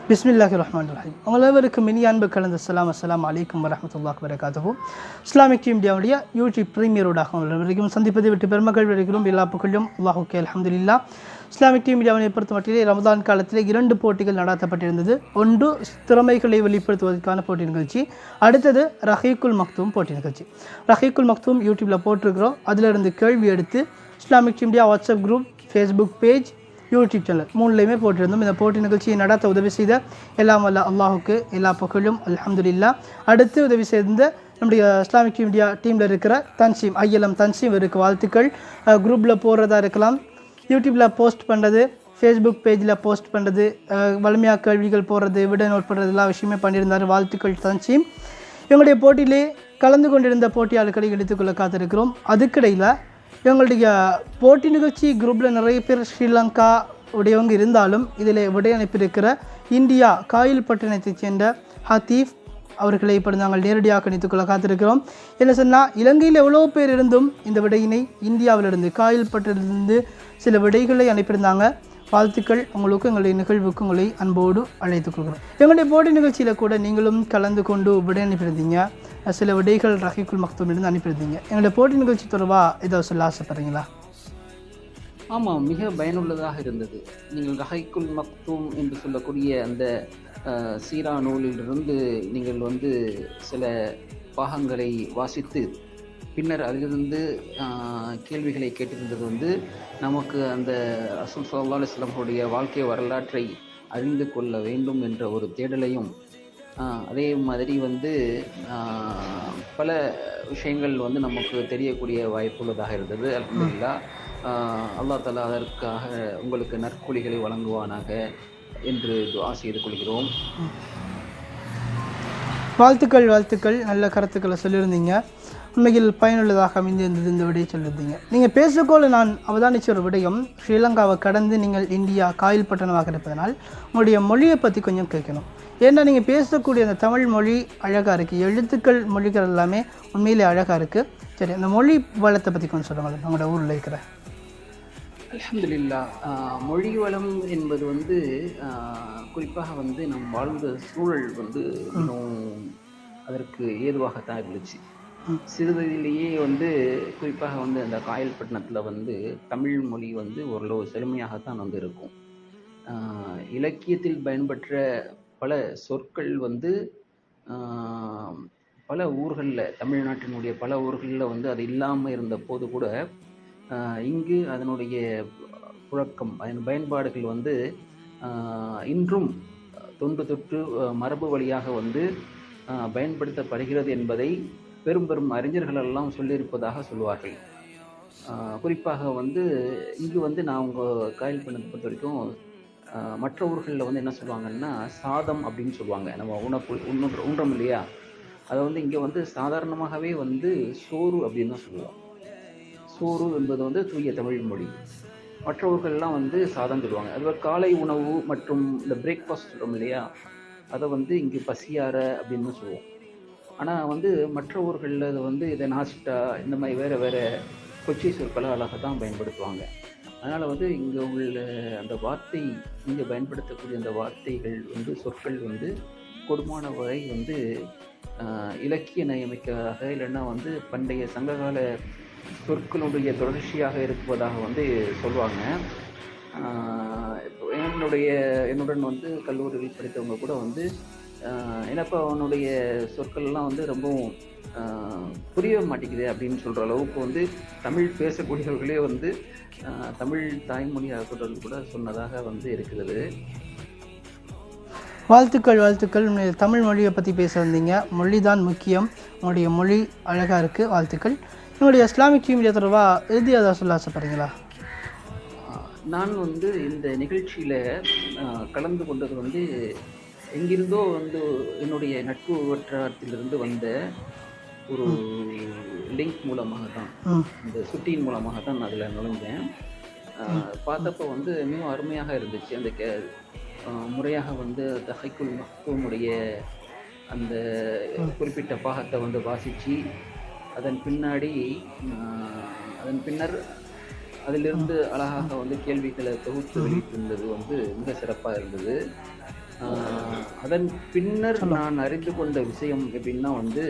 பிஸ்மில்லாஹிர்ரஹ்மானிர்ரஹீம். உங்களவருக்கும் இனிய அன்பு கலந்த அஸ்ஸலாமு அலைக்கும் வரஹ்மத்துல்லாஹி வபரகாத்துஹு. இஸ்லாமிக் மீடியாவுடைய யூடியூப் பிரீமியரோடாக உங்களவரைக்கும் சந்திப்பதை விட்டு பெருமக்கள் வரைக்கும் எல்லா புகழும் அல்லாஹுக்கே அல்ஹம்துலில்லாஹ். இஸ்லாமிக் மீடியாவை பொறுத்தமட்டிலே ரமதான் காலத்தில் 2 போட்டிகள் நடாத்தப்பட்டிருந்தது. ஒன்று திறமைகளை வெளிப்படுத்துவதற்கான போட்டி நிகழ்ச்சி, அடுத்தது ரஹீக்குல் மக்தூம் போட்டி நிகழ்ச்சி. ரஹீக்குல் மக்தூம் யூடியூப்பில் போட்டிருக்கிறோம். அதிலிருந்து கேள்வி எடுத்து Islamic media WhatsApp group, Facebook page, YouTube channel 3லையுமே போட்டிருந்தோம். இந்த போட்டி நிகழ்ச்சியை நடத்த உதவி செய்த எல்லாம் வல்ல அல்லாஹுக்கு எல்லா புகழும் அல்ஹம்துலில்லாஹ். அடுத்து உதவி செய்த நம்முடைய இஸ்லாமிக் மீடியா டீமில் இருக்கிற தன்சீம், ஐஎல்எம் தன்சீம் இருக்கு வாழ்த்துக்கள். குரூப்பில் போடுறதா இருக்கலாம், யூடியூப்பில் போஸ்ட் பண்ணுறது, ஃபேஸ்புக் பேஜில் போஸ்ட் பண்ணுறது, வலிமையாக கேள்விகள் போடுறது, விட நோட் பண்ணுறது, எல்லா விஷயமே பண்ணியிருந்தார். வாழ்த்துக்கள் தன்சீம். எங்களுடைய போட்டியிலே கலந்து கொண்டிருந்த போட்டியாளர்களை எடுத்துக்கொள்ள காத்திருக்கிறோம். அதுக்கிடையில் எங்களுடைய போட்டி நிகழ்ச்சி குரூப்பில் நிறைய பேர் ஸ்ரீலங்கா உடையவங்க இருந்தாலும் இதில் விடை அனுப்பியிருக்கிற இந்தியா காயல்பட்டினத்தைச் சேர்ந்த ஹத்தீஃப் அவர்களை இப்படி நாங்கள் நேரடியாக கணித்துக்கொள்ள காத்திருக்கிறோம். என்ன சொன்னால், இலங்கையில் எவ்வளோ பேர் இருந்தும் இந்த விடையினை இந்தியாவிலிருந்து காயல்பட்டிலிருந்து சில விடைகளை அனுப்பியிருந்தாங்க. வாழ்த்துக்கள் உங்களுக்கு, எங்களுடைய நிகழ்வுக்கு உங்களை அன்போடு அழைத்துக் கொள்கிறோம். எங்களுடைய போட்டி நிகழ்ச்சியில் கூட நீங்களும் கலந்து கொண்டு விடை அனுப்பியிருந்தீங்க. சில விடைகள் ரஹீக்குல் மக்தூமிலிருந்து அனுப்பியிருந்தீங்க. எங்களுடைய போட்டி நிகழ்ச்சி தொடர்பாக ஏதாவது சொல்ல ஆசைப்படுறீங்களா? ஆமாம், மிக பயனுள்ளதாக இருந்தது. நீங்கள் ரஹீக்குல் மக்தூம் என்று சொல்லக்கூடிய அந்த சீரா நூலிலிருந்து நீங்கள் சில பாகங்களை வாசித்து பின்னர் அதிலிருந்து கேள்விகளை கேட்டிருந்தது நமக்கு அந்த ரசூல் ஸல்லல்லாஹு அலைஹி வஸல்லம் வாழ்க்கை வரலாற்றை அறிந்து கொள்ள வேண்டும் என்ற ஒரு தேடலையும், அதே மாதிரி பல விஷயங்கள் நமக்கு தெரியக்கூடிய வாய்ப்புள்ளதாக இருந்தது. அல்ஹம்துலில்லாஹ். அல்லாஹ் தஆலா அதற்காக உங்களுக்கு நற்கூலிகளை வழங்குவானாக என்று துஆ செய்து கொள்கிறோம். வாழ்த்துக்கள் வாழ்த்துக்கள். நல்ல கருத்துக்களை சொல்லியிருந்தீங்க. உண்மையில் பயனுள்ளதாக அமைந்திருந்தது இந்த விடையை சொல்லியிருந்தீங்க. நீங்கள் பேசக்கோள் நான் அவதானிச்ச ஒரு விடயம், ஸ்ரீலங்காவை கடந்து நீங்கள் இந்தியா காயல்பட்டணமாக இருப்பதனால் உங்களுடைய மொழியை பற்றி கொஞ்சம் கேட்கணும். ஏன்னா நீங்கள் பேசக்கூடிய அந்த தமிழ் மொழி அழகாக இருக்குது, எழுத்துக்கள் மொழிகள் எல்லாமே உண்மையிலே அழகாக இருக்குது. சரி, அந்த மொழி வளத்தை பற்றி கொஞ்சம் சொல்லுங்கள். உங்களோட ஊரில் இருக்கிற அல்ஹம்துலில்லாஹ். மொழி வளம் என்பது குறிப்பாக நம் வாழ்ந்த சூழல் இன்னும் அதற்கு ஏதுவாகத்தான் இருந்துச்சு. சிறுவயதிலேயே குறிப்பாக அந்த காயல்பட்டினத்தில் தமிழ் மொழி ஓரளவு செழுமையாகத்தான் இருக்கும். இலக்கியத்தில் பயன்பெற்ற பல சொற்கள் பல ஊர்களில், தமிழ்நாட்டினுடைய பல ஊர்களில் அது இல்லாமல் இருந்த போது கூட இங்கு அதனுடைய புழக்கம், அதன் பயன்பாடுகள் இன்றும் தொன்று தொற்று மரபு வழியாக பயன்படுத்தப்படுகிறது என்பதை பெரும் பெரும் அறிஞர்களெல்லாம் சொல்லியிருப்பதாக சொல்லுவார்கள். குறிப்பாக இங்கு நான் உங்கள் காயல்பட்டினத்தை பொறுத்த வரைக்கும் மற்ற ஊர்களில் என்ன சொல்லுவாங்கன்னா சாதம் அப்படின்னு சொல்லுவாங்க. நம்ம உண்றோம் இல்லையா, அதை இங்கே சாதாரணமாகவே சோறு அப்படின்னு தான் சொல்லுவோம். சோறு என்பது தூய தமிழ் மொழி. மற்ற ஊர்கள்லாம் சாதம் சொல்லுவாங்க. அதுபோல் காலை உணவு மற்றும் இந்த பிரேக்ஃபாஸ்ட் சொல்கிறோம் இல்லையா, அதை இங்கே பசியார அப்படின்னு சொல்லுவோம். ஆனால் மற்ற ஊர்களில் இதை நாஸ்டா இந்த மாதிரி வேறு வேறு கொச்சை சொற்களாக தான் பயன்படுத்துவாங்க. அதனால் இங்கே உள்ள அந்த வார்த்தை, இங்கே பயன்படுத்தக்கூடிய அந்த வார்த்தைகள் சொற்கள் கொடுமான வரை இலக்கிய நயமிக்கதாக, இல்லைன்னா பண்டைய சங்ககால சொற்களுடைய தொடர்ச்சியாக இருப்பதாக சொல்லுவாங்க. என்னுடன் கல்லூரியில் படித்தவங்க கூட என்னப்பா அவனுடைய சொற்கள்லாம் ரொம்பவும் புரிய மாட்டேங்குது அப்படின்னு சொல்கிற அளவுக்கு தமிழ் பேசக்கூடியவர்களே தமிழ் தாய்மொழியாக கூட சொன்னதாக இருக்கிறது. வாழ்த்துக்கள் வாழ்த்துக்கள். தமிழ் மொழியை பற்றி பேச வந்தீங்க. மொழி தான் முக்கியம். உங்களுடைய மொழி அழகாக இருக்குது. வாழ்த்துக்கள். உங்களுடைய இஸ்லாமிக் மீடியா தொடர்பாக இறுதியாக சொல்ல ஆசைப்படுறீங்களா? நான் இந்த நிகழ்ச்சியில் கலந்து கொண்டது எங்கிருந்தோ என்னுடைய நட்பு வட்டாரத்திலிருந்து வந்த ஒரு லிங்க் மூலமாக தான், இந்த சுட்டியின் மூலமாக தான் நான் அதில் நுழைஞ்சேன். பார்த்தப்போ மிகவும் அருமையாக இருந்துச்சு. அந்த முறையாக ரஹீக்குல் மக்தூமுடைய அந்த குறிப்பிட்ட பாகத்தை வாசித்து அதன் பின்னர் அதிலிருந்து அழகாக கேள்விகளை தொகுத்து வெளியிட்டிருந்தது மிக சிறப்பாக இருந்தது. அதன் பின்னர் நான் அறிந்து கொண்ட விஷயம் எப்படின்னா வந்து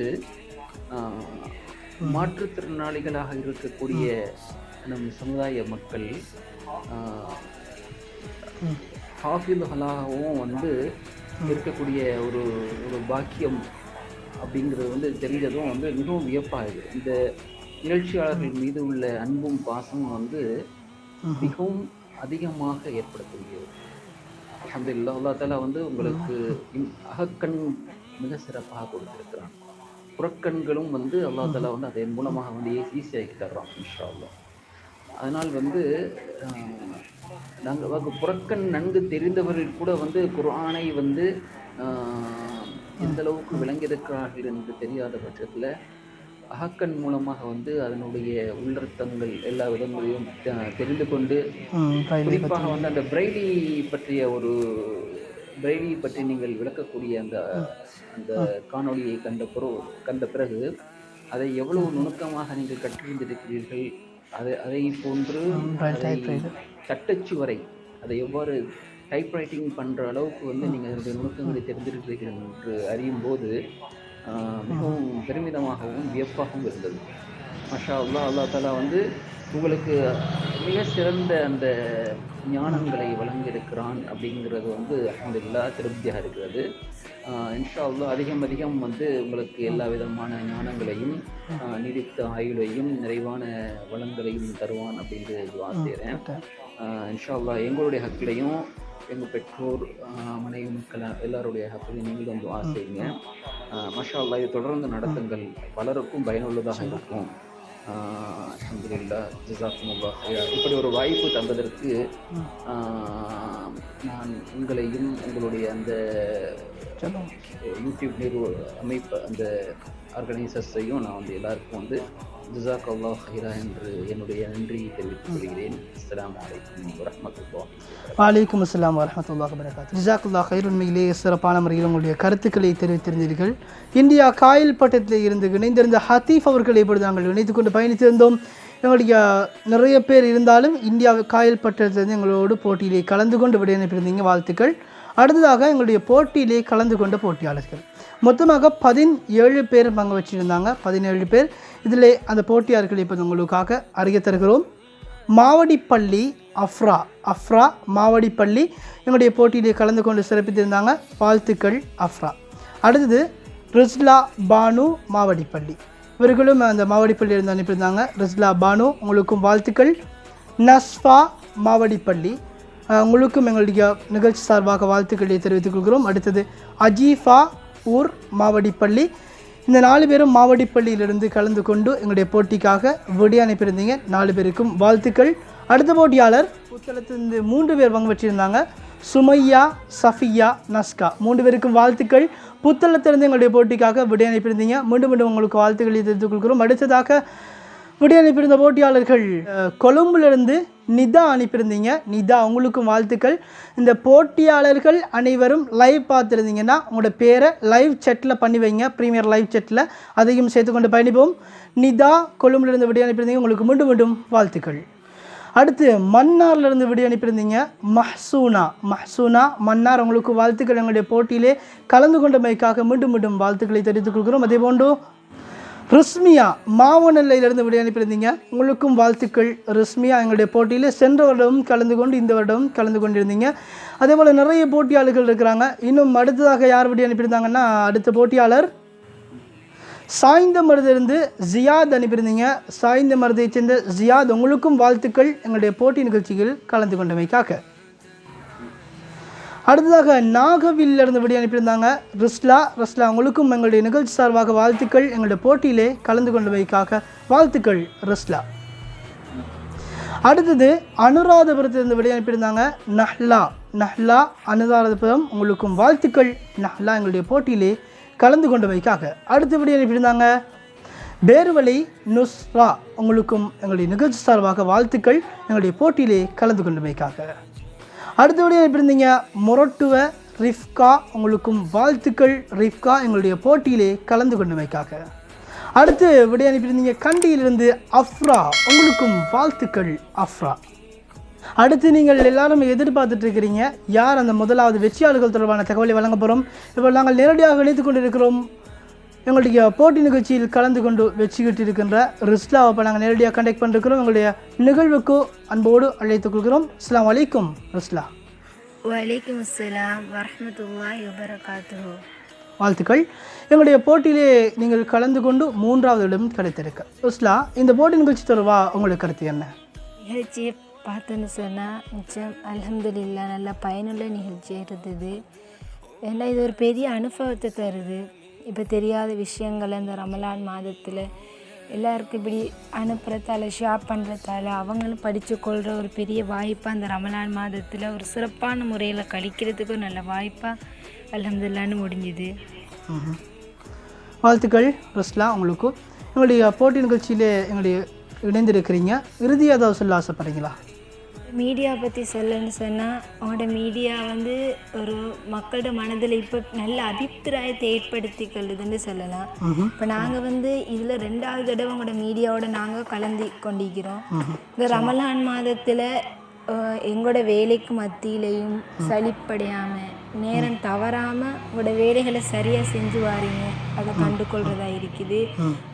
மாற்றுத்திறனாளிகளாக இருக்கக்கூடிய நம் சமுதாய மக்கள் ஹாஃபிதுகளாகவும் வந்து இருக்கக்கூடிய ஒரு ஒரு பாக்கியம் அப்படிங்கிறது வந்து தெரிஞ்சதும் வந்து மிகவும் வியப்பாகுது. இந்த நிகழ்ச்சியாளர்கள் மீது உள்ள அன்பும் பாசமும் வந்து மிகவும் அதிகமாக ஏற்படக்கூடியது. அல்ஹம்துலில்லாஹ், அல்லாஹ் தஆலா வந்து உங்களுக்கு அகக்கண் மிக சிறப்பாக கொடுத்திருக்கிறான். புறக்கண்களும் வந்து அல்லாஹ் தஆலா வந்து அதன் மூலமாக வந்து ஈஸியாக்கி தர்றான் இன்ஷா அல்லாஹ். அதனால் வந்து நாங்கள் புறக்கண் நன்கு தெரிந்தவர்கள் கூட வந்து குர்ஆனை வந்து எந்த அளவுக்கு விளங்கியிருக்கிறார்கள் என்று தெரியாத பட்சத்தில் அகக்கண் மூலமாக வந்து அதனுடைய உள்ளர்த்தங்கள் எல்லா விதங்களையும் தெரிந்து கொண்டு, குறிப்பாக வந்து அந்த பிரைலி பற்றி நீங்கள் விளக்கக்கூடிய அந்த அந்த காணொளியை கண்ட பிறகு அதை எவ்வளவு நுணுக்கமாக நீங்கள் கற்றிருந்திருக்கிறீர்கள், அதை போன்று தட்டச்சு வரை அதை எவ்வாறு டைப்ரைட்டிங் பண்ணுற அளவுக்கு வந்து நீங்கள் அதனுடைய நுணுக்கங்களை தெரிந்திருக்கிறீர்கள் என்று அறியும் போது மிகவும் பெருமிதமாகவும் வியப்பாகவும் இருந்தது. மாஷா அல்லாஹ், அல்லாஹ் தஆலா வந்து உங்களுக்கு மிக சிறந்த அந்த ஞானங்களை வழங்கியிருக்கிறான் அப்படிங்கிறது வந்து அல்ஹம்துலில்லாஹ் திருப்தியாக இருக்கிறது. இன்ஷா அல்லாஹ் அதிகம் வந்து உங்களுக்கு எல்லா விதமான ஞானங்களையும் நீடித்த ஆயுளையும் நிறைவான வளங்களையும் தருவான் அப்படின்னு துஆ செய்கிறேன். இன்ஷா அல்லாஹ் எங்களுடைய ஹக்கிலையும் எங்கள் பெற்றோர், மனைவி, மக்கள் எல்லாருடைய ஹக்கிலையும் நீங்களும் துஆ செய்யுங்க. மாஷா அல்லாஹ் இது தொடர்ந்து நடத்துங்கள், பலருக்கும் பயனுள்ளதாக இருக்கும். அல்ஹம்துலில்லாஹ், ஜஸாக்குமுல்லாஹ் ஹைரா. இப்படி ஒரு வாய்ப்பு தந்ததற்கு நான் உங்களையும் உங்களுடைய அந்த யூடியூப் அமைப்பு அந்த ஆர்கனைசர்ஸையும் நான் வந்து எல்லாருக்கும் வந்து ஜஸாக்கல்லாஹ் ஹைரா என்று என்னுடைய நன்றியை தெரிவித்துக் கொள்கிறேன். அஸ்ஸலாமு அலைக்கும் வரஹ்மத்துல்லாஹி. வலைக்கும் அஸ்ஸலாம் வரஹ்மத்துல்லாஹி வபரகாத்துஹு. ஜஸாக்கல்லாஹ் ஹைர். உண்மையிலேயே சிறப்பான முறையில் உங்களுடைய கருத்துக்களை தெரிவித்திருந்தீர்கள். இந்தியா காயல் பட்டத்தில் இருந்து இணைந்திருந்த ஹத்தீஃப் அவர்களை இப்பொழுது நாங்கள் இணைத்துக் கொண்டு பயணித்திருந்தோம். எங்களுடைய நிறைய பேர் இருந்தாலும் இந்தியா காயல் பட்டத்திலிருந்து எங்களோடு போட்டியிலே கலந்து கொண்டு விடையனுப்பியிருந்தீங்க, வாழ்த்துக்கள். அடுத்ததாக எங்களுடைய போட்டியிலே கலந்து கொண்ட போட்டியாளர்கள் மொத்தமாக 17 பேர் பங்கு வச்சுருந்தாங்க. 17 பேர். இதில் அந்த போட்டியாளர்கள் இப்போ உங்களுக்காக அறிய தருகிறோம். மாவடிப்பள்ளி அஃப்ரா மாவடிப்பள்ளி எங்களுடைய போட்டியிலே கலந்து கொண்டு சிறப்பித்திருந்தாங்க, வாழ்த்துக்கள் அஃப்ரா. அடுத்தது ரிஸ்லா பானு மாவடிப்பள்ளி, இவர்களும் அந்த மாவடிப்பள்ளி இருந்து அனுப்பியிருந்தாங்க. ரிஸ்லா பானு, உங்களுக்கும் வாழ்த்துக்கள். நஸ்ஃபா மாவடிப்பள்ளி, உங்களுக்கும் எங்களுடைய நிகழ்ச்சி சார்பாக வாழ்த்துக்களை தெரிவித்துக் கொள்கிறோம். அடுத்தது அஜீஃபா ஊர் மாவடிப்பள்ளி, இந்த 4 பேரும் மாவடிப்பள்ளியிலிருந்து கலந்து கொண்டு எங்களுடைய போட்டிக்காக விடை அனுப்பியிருந்தீங்க, 4 பேருக்கும் வாழ்த்துக்கள். அடுத்த போட்டியாளர் புத்தளத்திலிருந்து 3 பேர் பங்கு வச்சிருந்தாங்க, சுமையா, சஃபியா, நஸ்கா, 3 பேருக்கும் வாழ்த்துக்கள். புத்தளத்திலிருந்து எங்களுடைய போட்டிக்காக விடை அனுப்பியிருந்தீங்க, மீண்டும் உங்களுக்கு வாழ்த்துக்களை தெரிவித்துக் கொள்கிறோம். அடுத்ததாக விடை அனுப்பியிருந்த போட்டியாளர்கள் கொழும்பிலிருந்து நிதா அனுப்பியிருந்தீங்க, நிதா உங்களுக்கும் வாழ்த்துக்கள். இந்த போட்டியாளர்கள் அனைவரும் லைவ் பார்த்துருந்தீங்கன்னா உங்களோட பேரை லைவ் சேட்டில் பண்ணி வைங்க, ப்ரீமியர் லைவ் சேட்டில், அதையும் சேர்த்துக்கொண்டு பயணிப்போம். நிதா கொழும்பிலிருந்து விடை அனுப்பியிருந்தீங்க, உங்களுக்கு மீண்டும் வாழ்த்துக்கள். அடுத்து மன்னார்லேருந்து விடை அனுப்பியிருந்தீங்க, மஹ்சூனா மன்னார், உங்களுக்கு வாழ்த்துக்கள். எங்களுடைய போட்டியிலே கலந்து கொண்டமைக்காக மீண்டும் வாழ்த்துக்களை தெரிவித்துக் கொள்கிறோம். அதே போன்று ரிஸ்மியா மாவனல்லையிலிருந்து விடை அனுப்பியிருந்தீங்க, உங்களுக்கும் வாழ்த்துக்கள் ரிஸ்மியா. எங்களுடைய போட்டியில் சென்ற வருடமும் கலந்து கொண்டு இந்த வருடமும் கலந்து கொண்டிருந்தீங்க. அதே போல் நிறைய போட்டியாளர்கள் இருக்கிறாங்க. இன்னும் அடுத்ததாக யார் விடை அனுப்பியிருந்தாங்கன்னா, அடுத்த போட்டியாளர் சாய்ந்த மருதிலிருந்து ஜியாத் அனுப்பியிருந்தீங்க, சாய்ந்த மருதை சேர்ந்த ஜியாத், உங்களுக்கும் வாழ்த்துக்கள் எங்களுடைய போட்டி நிகழ்ச்சிகள் கலந்து கொண்டமைக்காக. அடுத்ததாக நாகவிலிருந்து விடை அனுப்பியிருந்தாங்க ரிஸ்லா, உங்களுக்கும் எங்களுடைய நிகழ்ச்சி சார்பாக வாழ்த்துக்கள், எங்களுடைய போட்டியிலே கலந்து கொண்டமைக்காக வாழ்த்துக்கள் ரிஸ்லா. அடுத்தது அனுராதபுரத்திலிருந்து விடை அனுப்பியிருந்தாங்க நஹ்லா அனுராதபுரம், உங்களுக்கும் வாழ்த்துக்கள் நஹ்லா, எங்களுடைய போட்டியிலே கலந்து கொண்டமைக்காக. அடுத்து விடை அனுப்பியிருந்தாங்க பேர்வழி நுஸ்ரா, உங்களுக்கும் எங்களுடைய நிகழ்ச்சி சார்பாக வாழ்த்துக்கள், எங்களுடைய போட்டியிலே கலந்து கொண்டமைக்காக. அடுத்தபடி அனுப்பியிருந்தீங்க மொரட்டுவ ரிஃப்கா, உங்களுக்கும் வாழ்த்துக்கள் ரிஃப்கா, எங்களுடைய போட்டியிலே கலந்து கொண்டமைக்காக. அடுத்து விடை அனுப்பியிருந்தீங்க கண்டியிலிருந்து அஃப்ரா, உங்களுக்கும் வாழ்த்துக்கள் அஃப்ரா. அடுத்து நீங்கள் எல்லாரும் எதிர்பார்த்துட்டு இருக்கிறீங்க யார் அந்த முதலாவது வெற்றியாளர்கள் தொடர்பான தகவலை வழங்க போகிறோம். இப்போ நாங்கள் நேரடியாக இணைத்துக் கொண்டிருக்கிறோம் எங்களுடைய போட்டி நிகழ்ச்சியில் கலந்து கொண்டு வெற்றி பெற்றிருக்கின்ற ரிஸ்லாவை இப்போ நாங்கள் நேரடியாக கண்டக்ட் பண்ணிருக்கிறோம். எங்களுடைய நிகழ்வுக்கு அன்போடு அழைத்துக் கொள்கிறோம். அஸ்ஸலாமு அலைக்கும் ரிஸ்லா. வலைக்கும் அஸ்ஸலாம் வரஹ்மத்துல்லாஹி வபரகாத்துஹு. வாழ்த்துக்கள். எங்களுடைய போட்டியிலே நீங்கள் கலந்து கொண்டு 3வது இடம் கிடைத்திருக்கு. ரிஸ்லா, இந்த போட்டி நிகழ்ச்சி தொடர்பாக உங்களுக்கு கருத்து என்ன? நிகழ்ச்சியை பார்த்தோன்னு சொன்னால் நிச்சயம் அல்ஹம்துலில்லாஹ் நல்ல பயனுள்ள நிகழ்ச்சியாக இருந்தது. ஏன்னா இது ஒரு பெரிய அனுபவத்தை தருது. இப்போ தெரியாத விஷயங்கள் இந்த ரமலான் மாதத்தில் எல்லாருக்கும் இப்படி அனுப்புறதால ஷேர் பண்ணுறதால அவங்களும் படித்து கொள்கிற ஒரு பெரிய வாய்ப்பாக அந்த ரமலான் மாதத்தில் ஒரு சிறப்பான முறையில் கழிக்கிறதுக்கு ஒரு நல்ல வாய்ப்பாக அல்ஹம்துலில்லாஹ்னு முடிஞ்சுது. வாழ்த்துக்கள் ரிஸ்லா உங்களுக்கு. எங்களுடைய போட்டி நிகழ்ச்சியிலே எங்களுடைய இணைந்திருக்கிறீங்க. இறுதியாக ஏதாவது சொல்ல ஆசைப்படுறீங்களா? மீடியா பற்றி சொல்லணும்னு சொன்னால் அவங்களோட மீடியா ஒரு மக்களோட மனதில் இப்போ நல்ல அபிப்பிராயத்தை ஏற்படுத்தி கொள்ளுதுன்னு சொல்லலாம். இப்போ நாங்கள் இதில் 2வது தடவை உங்களோட மீடியாவோட நாங்கள் கலந்து கொண்டிருக்கிறோம். இந்த ரமலான் மாதத்தில் எங்களோட வேலைக்கு மத்தியிலையும் சலிப்படையாமல் நேரம் தவறாமல் உங்களோட வேலைகளை சரியாக செஞ்சு வாரீங்க. அதை கண்டுகொள்கிறதா இருக்குது.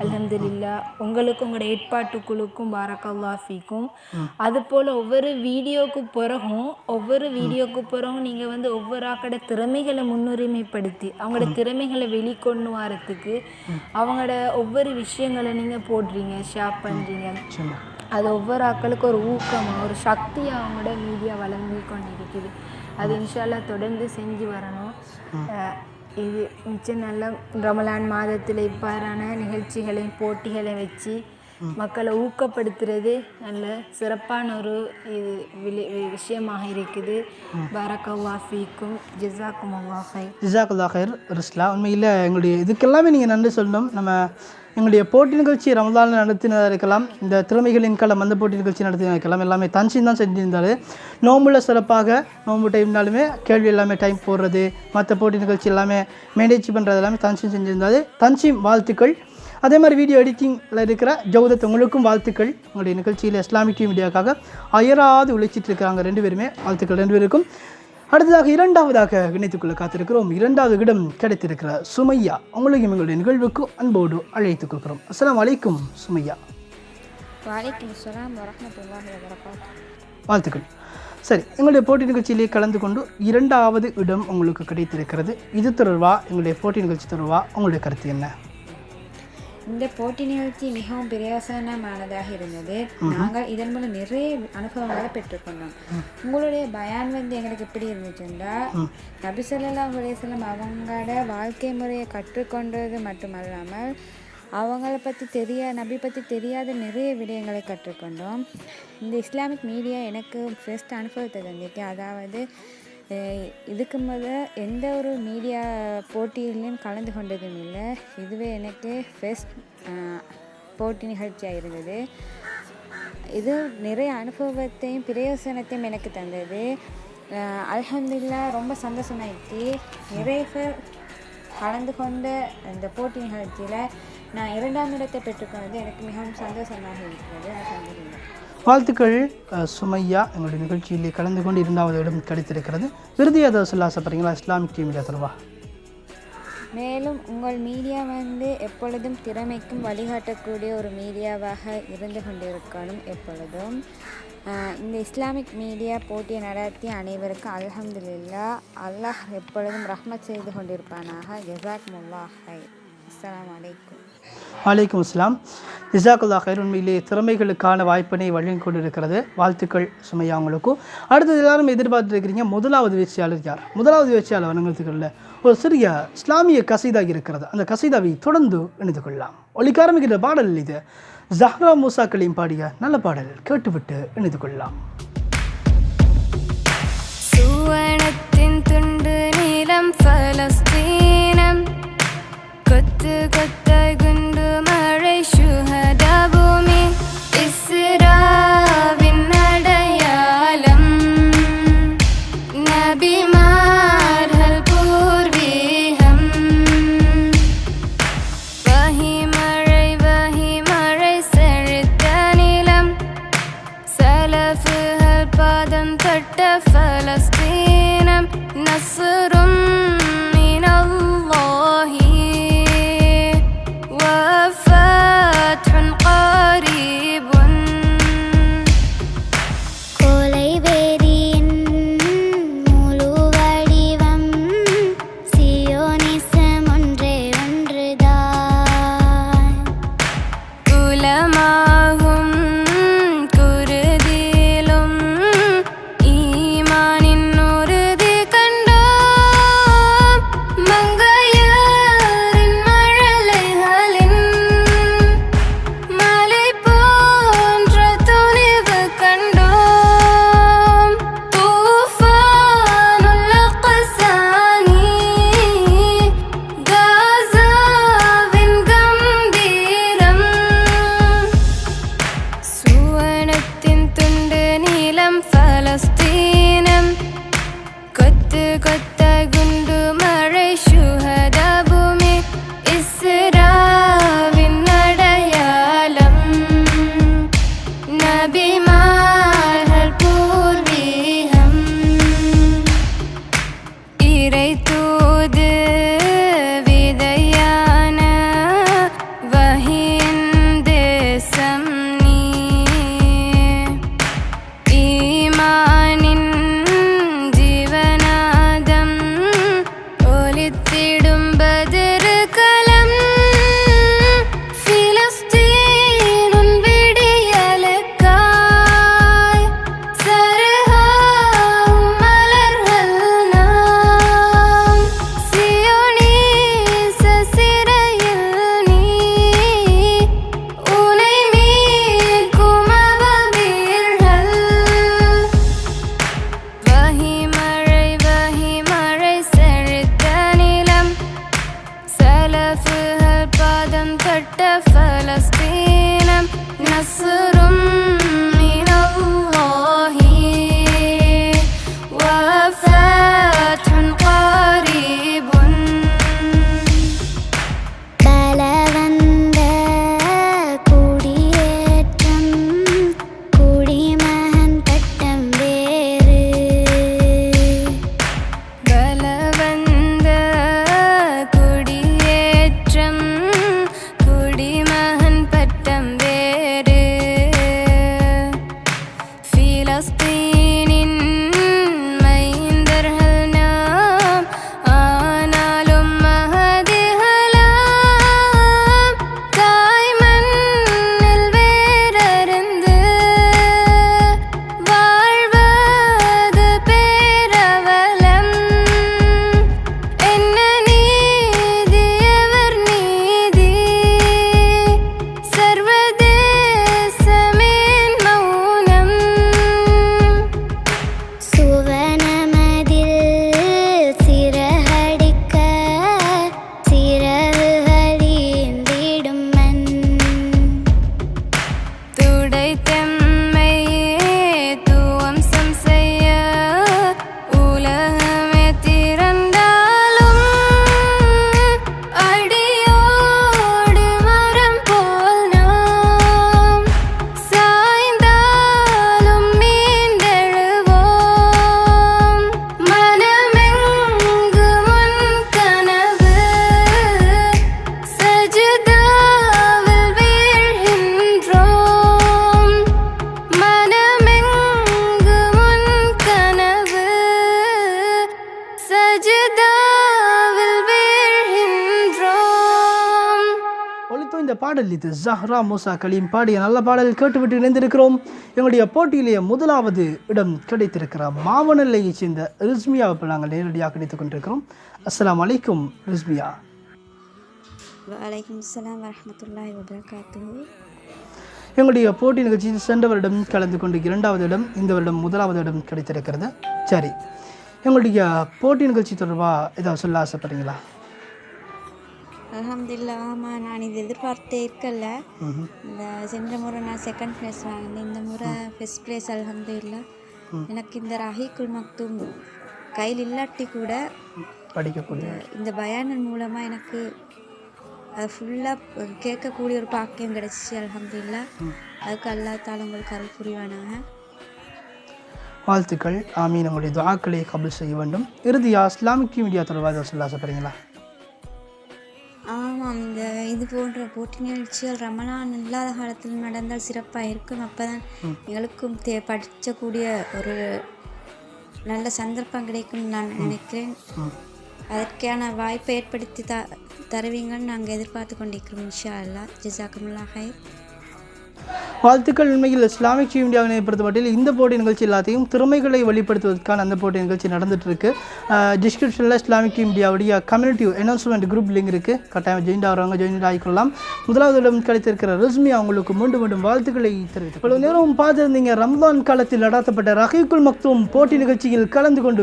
அல்ஹம்துலில்லாஹ். உங்களுக்கும் உங்களோட ஏற்பாட்டுக்குழுக்கும் பாரக்கல்லாஹ் ஃபீக்கும். அதுபோல் ஒவ்வொரு வீடியோவுக்கு பிறகும் நீங்கள் ஒவ்வொரு ஆக்கோட திறமைகளை முன்னுரிமைப்படுத்தி அவங்களோட திறமைகளை வெளிக்கொண்டு வரத்துக்கு அவங்களோட ஒவ்வொரு விஷயங்களை நீங்கள் போடுறீங்க, ஷேர் பண்ணுறீங்க. அது ஒவ்வொரு ஆக்களுக்கும் ஒரு ஊக்கமாக ஒரு சக்தியாக அவங்களோட மீடியா வளர்ந்து கொண்டு இருக்குது. அது இன்ஷா அல்லாஹ் தொடர்ந்து செஞ்சு வரணும். இது மிச்சம் நல்ல ரமலான் மாதத்தில் இவ்வாறான நிகழ்ச்சிகளையும் போட்டிகளை வச்சு மக்களை ஊக்கப்படுத்துறது நல்ல சிறப்பான ஒரு விஷயமாக இருக்குது. பாரக்கல்லாஹ் ஃபீக்கும். ஜஸாக்குமுல்லாஹ் கைர். ஜஸாக்குல்லாஹ் கைர் ரிஸ்லா. உண்மையில் எங்களுடைய இதுக்கெல்லாமே நீங்கள் நன்றி சொல்லணும். நம்ம எங்களுடைய போட்டி நிகழ்ச்சி ரமலானில் நடத்தினதாக இருக்கலாம், இந்த திறமைகளின் களம் அந்த போட்டி நிகழ்ச்சி நடத்தினதாக இருக்கலாம், எல்லாமே தன்ஷின் தான் செஞ்சிருந்தாரு. நோம்புல சிறப்பாக நோம்பு டைம்னாலுமே கேள்வி எல்லாமே டைம் போடுறது, மற்ற போட்டி நிகழ்ச்சி எல்லாமே மேனேஜ் பண்ணுறது எல்லாமே தன்ஷின் செஞ்சிருந்தாரு. தன்ஷின் வாழ்த்துக்கள். அதே மாதிரி வீடியோ எடிட்டிங்கில் இருக்கிற ஜவுதத் உங்களுக்கும் வாழ்த்துக்கள். உங்களுடைய நிகழ்ச்சியில் இஸ்லாமிக் டிவி மீடியாவுக்காக அயராது உழைச்சிட்டு இருக்கிறாங்க 2 பேருமே. வாழ்த்துக்கள் 2 பேருக்கும். அடுத்ததாக 2வதாக இணைத்துக்குள்ள காத்திருக்கிறோம். 2வது இடம் கிடைத்திருக்கிற சுமையா, உங்களையும் எங்களுடைய நிகழ்வுக்கு அன்போடு அழைத்துக் கொள்கிறோம். அஸ்ஸலாமு அலைக்கும் சுமையா. வலைக்கும் அஸ்ஸலாம் வரஹ்மத்துல்லாஹி வபரகாத்துஹு. வாழ்த்துக்கள். சரி, எங்களுடைய போட்டி நிகழ்ச்சியிலே கலந்து கொண்டு 2வது இடம் உங்களுக்கு கிடைத்திருக்கிறது. இது தொடர்பாக எங்களுடைய போட்டி நிகழ்ச்சி தொடர்பாக உங்களுடைய கருத்து என்ன? இந்த போட்டி நிகழ்ச்சி மிகவும் பிரயோசனமானதாக இருந்தது. நாங்கள் இதன் மூலம் நிறைய அனுபவங்களை பெற்றுக்கொண்டோம். உங்களுடைய பயான் எங்களுக்கு எப்படி இருந்துச்சுன்னா, நபி ஸல்லல்லாஹு அலைஹி வஸல்லம் அவங்களோட வாழ்க்கை முறையை கற்றுக்கொண்டது மட்டுமல்லாமல் அவங்கள பற்றி நபி பற்றி தெரியாத நிறைய விடயங்களை கற்றுக்கொண்டோம். இந்த இஸ்லாமிக் மீடியா எனக்கு ஃபர்ஸ்ட் அனுபவத்தை தந்துச்சு. அதாவது இதுக்கு எந்த ஒரு மீடியா போட்டியிலையும் கலந்து கொண்டதும் இல்லை. இதுவே எனக்கு ஃபர்ஸ்ட் போட்டி நிகழ்ச்சியாக இருந்தது. இது நிறைய அனுபவத்தையும் பிரயோசனத்தையும் எனக்கு தந்தது. அல்ஹம்துலில்லாஹ். ரொம்ப சந்தோஷமாயிடுச்சு. நிறைய பேர் கலந்து கொண்ட இந்த போட்டி நிகழ்ச்சியில் நான் 2ஆம் இடத்தை பெற்றுக்கொண்டது எனக்கு மிகவும் சந்தோஷமாக இருக்கிறது. அல்ஹம்துலில்லாஹ். வாழ்த்துக்கள் சுமையா. எங்களுடைய நிகழ்ச்சியிலே கலந்து கொண்டு 2வது இடம் கிடைத்திருக்கிறது. இறுதியாக ஏதாவது சொல்ல ஆசைப்படுறீங்களா இஸ்லாமிக் டிவி மீடியா தொடர்பா? மேலும் உங்கள் மீடியா எப்பொழுதும் திறமைக்கும் வழிகாட்டக்கூடிய ஒரு மீடியாவாக இருந்து கொண்டிருக்கணும் எப்பொழுதும். இந்த இஸ்லாமிக் மீடியா போட்டியை நடத்திய அனைவருக்கும் அல்ஹம்துலில்லாஹ். அல்லாஹ் எப்பொழுதும் ரஹ்மத் செய்து கொண்டிருப்பானாக. ஜஸாக்குமுல்லாஹ் கைர். அஸ்ஸலாமு அலைக்கும். வலைக்கும் அஸ்ஸலாம். ஜஸாக்குல்லாஹ் கைர். உண்மையிலே திறமைகளுக்கான வாய்ப்பினை வழங்கி கொண்டிருக்கிறது. வாழ்த்துக்கள் சுமையா உங்களுக்கு. அடுத்தது எல்லாரும் எதிர்பார்த்து இருக்கிறீங்க, முதலாவது வெற்றியாளர் யார்? முதலாவது வெற்றியாளர் வணங்குறதுக்குள்ள ஒரு சிறிய இஸ்லாமிய கசீதா இருக்கிறது. அந்த கசீதாவை தொடர்ந்து இணைந்து கொள்ளலாம். ஒலிக்க ஆரம்பிக்கிற பாடல் இது ஜஹ்ரா மூசாக்களையும் பாடிய நல்ல பாடல். கேட்டுவிட்டு இணைந்து கொள்ளலாம். சுவனத்தின் துண்டு நீலம் பலஸ்தீனம், கொத்து கொத்தாய் குண்டு மழை சுஹதா பூமி, இஸ்ராவின் அடையாளம், நபிமார்கள் பூர்வீகம், வஹி மழை செழித்த நிலம், சலஃபுகள் இறை தூது விதையான வஹியின் தேசம் நீ ஈமானின் ஜீவநாதம் ஒலித்திடும் பதிரு களம் பிலஸ்தீனுன் விடியலுக்காய் சருகாம் மலர்கள் நாம் சியோனீச சிறையில் நீ உனை மீட்கும் அவவீர்கள் வஹிமழை செழித்த நிலம் சலஃபுகள் பாதம் தொட்ட பலஸ்தீனம் நஸ்ரும் மினல்லாஹி வஃபத்ஹுன் கரீபுன் பலவந்த குடியேற்றம் குடிமகன் பட்டம் வேறு பலவந்த குடியேற்றம் குடிமகன் பட்டம் வேறு பிலஸ்தீனின் மைந்தர்கள் நாம் ஆனாலும் மகதிகளாம் தாய் மண்ணில் வேரறிந்து வாழ்வது பேரவலம் என்ன நீதி எவர் நீதி சர்வதேசமேன் மௌனம் சுவனமதில் சிறகடிக்க சிறகுகளீந்திடும் மண் துடைத்தம்மை துவம்சம் செய்ய உலகமே திரண்டாலும் அடியோடு மரம் போல் நாம் சாய்ந்தாலும் மீண்டெழுவோம் மனமெங்கு முன் கனவு சஜிதாவில் வீழ்கின்றோம் மனமெங்கு முன் கனவு சஜிதாவில் வீழ்கின்றோம். ஒலித்தோ இந்த பாடல் இது ஜஹ்ரா மூசா கலீம் பாடிய நல்ல பாடல் கேட்டுவிட்டு இணைந்திருக்கிறோம். எங்களுடைய போட்டியிலேயே முதலாவது இடம் கிடைத்திருக்கிற மாவனல்லையைச் சேர்ந்த ரிஸ்மியாவை இப்போ நாங்கள் நேரடியாக கிடைத்துக் கொண்டிருக்கிறோம். அஸ்ஸலாமு அலைக்கும் ரிஸ்மியா. வலைக்கம் அஸ்ஸலாம் வரஹ்மத்துல்லாஹி வபரகாத்துஹு. எங்களுடைய போட்டி நிகழ்ச்சியில் சென்ற வருடம் கலந்து கொண்டு 2வது இடம், இந்த வருடம் முதலாவது இடம் கிடைத்திருக்கிறது. சரி, எங்களுடைய போட்டி நிகழ்ச்சி தொடர்பாக ஏதாவது சொல்ல ஆசைப்படுறீங்களா? அல்ஹம்துலில்லாஹ். ஆமாம், நான் இது எதிர்பார்த்தே இருக்கல. இந்த சென்ற முறை நான் செகண்ட் ப்ளேஸ் வாங்கினேன், இந்த முறை ஃபர்ஸ்ட் ப்ளேஸ். அல்ஹம்துலில்லாஹ். எனக்கு இந்த ரஹீக்குல் மக்தூம் கையில் இல்லாட்டி கூட படிக்கக்கூடிய இந்த பயானின் மூலமாக எனக்கு அது ஃபுல்லாக கேட்கக்கூடிய ஒரு பாக்கியம் கிடச்சிச்சு. அல்ஹம்துலில்லாஹ். அதுக்கு அல்லாஹ் தஆலா உங்களுக்கு அருள் புரிவானாக. வாழ்த்துக்கள். ஆமீன். நம்முடைய துஆக்களை கபூல் செய்ய வேண்டும். இறுதியாக இஸ்லாமிக் மீடியா தொடர்பாக ஏதாவது சொல்ல ஆசைப்படுறீங்களா? ஆமாம், இந்த இது போன்ற போட்டி நிகழ்ச்சிகள் ரமலான் இல்லாத காலத்தில் நடந்தால் சிறப்பாக இருக்கும். அப்போ தான் எங்களுக்கும் படிக்கக்கூடிய ஒரு நல்ல சந்தர்ப்பம் கிடைக்கும்னு நான் நினைக்கிறேன். அதற்கான வாய்ப்பை ஏற்படுத்தி தருவீங்கன்னு நாங்கள் எதிர்பார்த்து கொண்டிருக்கிறோம். இன்ஷா அல்லாஹ். ஜஸாக்குமுல்லாஹ் ஹைர். வாழ்த்துக்கள். உண்மையில் இஸ்லாமிக் இந்தியாவினை பொறுத்தமட்டில் இந்த போட்டி நிகழ்ச்சி எல்லாத்தையும் திறமைகளை வெளிப்படுத்துவதற்கான அந்த போட்டி நிகழ்ச்சி நடந்துட்டு இருக்கு. டிஸ்கிரிப்ஷனில் இஸ்லாமிக் இந்தியாவுடைய கம்யூனிட்டி அனௌன்ஸ்மெண்ட் குரூப் லிங்க் இருக்குது. கட்டாயம் ஜாயின் ஆகிறவங்க ஜாயின் ஆகிக்கொள்ளலாம். முதலாவது இடம் கிடைத்திருக்கிற ரிஸ்மி அவங்களுக்கு மீண்டும் மீண்டும் வாழ்த்துக்களை தெரிவித்து இவ்வளவு நேரம் பார்த்துருந்தீங்க. ரம்ஜான் காலத்தில் நடாத்தப்பட்ட ரஹீக்குல் மக்தூம் போட்டி நிகழ்ச்சியில் கலந்து கொண்டு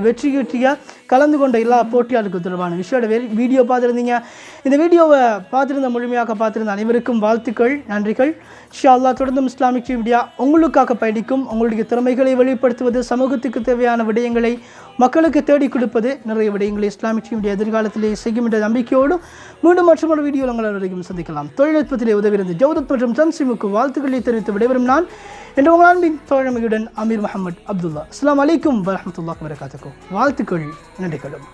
கலந்து கொண்ட எல்லா போட்டியாளர்களுக்கு தொடர்பான விஷயோட வீடியோ பார்த்துருந்தீங்க. இந்த வீடியோவை முழுமையாக பார்த்துருந்த அனைவருக்கும் வாழ்த்துக்கள், நன்றிகள். இன்ஷா அல்லாஹ் தொடர்ந்தும் இஸ்லாமிக் மீடியா உங்களுக்காக பயணிக்கும். உங்களுடைய திறமைகளை வெளிப்படுத்துவது, சமூகத்துக்கு தேவையான விடயங்களை மக்களுக்கு தேடி கொடுப்பது, நிறைய விடயங்களை இஸ்லாமிக் மீடியா எதிர்காலத்திலே செய்யும் என்ற நம்பிக்கையோடு மீண்டும் மற்றொரு வீடியோ உங்கள் அனைவரையும் சந்திக்கலாம். தொழில்நுட்பத்திலே உதவியிருந்த ஜவுதத் மற்றும் தன்சிமுக்கு வாழ்த்துக்களை தெரிவித்து விடைபெறும் நான் என்று உங்கள் அன்பின் தோழமையுடன் அமீர் முஹம்மது அப்துல்லா. அஸ்ஸலாமு அலைக்கும் வரஹ்மத்துல்லாஹி வபரகாத்துஹு. வாழ்த்துக்கள், நன்றிகளும்.